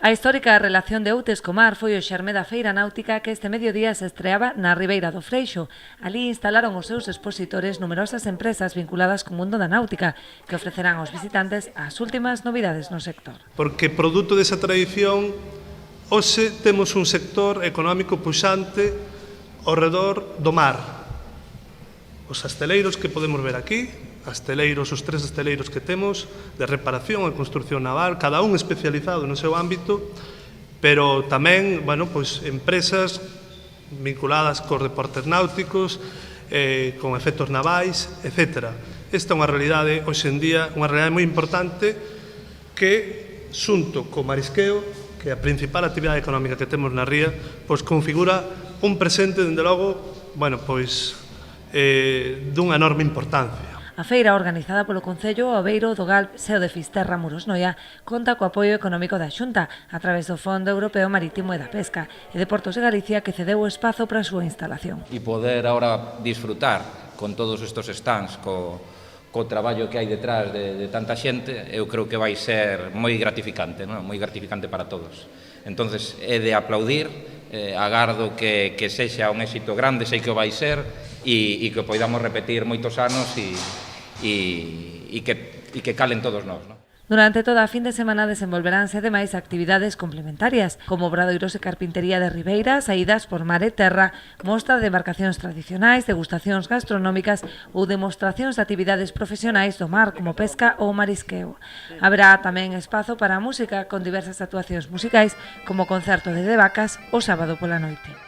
A histórica relación de Outes co mar foi o xerme da Feira Náutica que este mediodía se estreaba na Ribeira do Freixo. Alí instalaron os seus expositores numerosas empresas vinculadas co mundo da náutica que ofrecerán aos visitantes as últimas novidades no sector. Porque produto desa tradición, hoxe temos un sector económico puxante ao redor do mar. Os asteleiros que podemos ver aquí, os tres asteleiros que temos de reparación e construcción naval, cada un especializado no seu ámbito, pero tamén, empresas vinculadas cos deportes náuticos, con efectos navais, etc. Esta é unha realidade, hoxe en día, unha realidade moi importante que, xunto co marisqueo, que é a principal actividade económica que temos na ría, configura un presente, dende logo, dunha enorme importancia. A feira, organizada polo Concello Obeiro do Gal, Seo de Fisterra, Muros Noia, conta co apoio económico da Xunta a través do Fondo Europeo Marítimo e da Pesca e de Portos de Galicia, que cedeu o espazo para a súa instalación. E poder agora disfrutar con todos estes stands, co traballo que hai detrás de tanta xente, eu creo que vai ser moi gratificante, non? Moi gratificante para todos. Entonces, é de aplaudir, agardo que sexa un éxito grande, sei que o vai ser, e que poidamos repetir moitos anos e que calen todos nós, non? Durante toda a fin de semana desenvolveránse ademais actividades complementarias, como obradoiros e carpintería de Ribeira, saídas por mar e terra, mostra de embarcacións tradicionais, degustacións gastronómicas ou demostracións de actividades profesionais do mar, como pesca ou marisqueo. Haberá tamén espazo para a música, con diversas actuacións musicais, como o concerto de Vacas o sábado pola noite.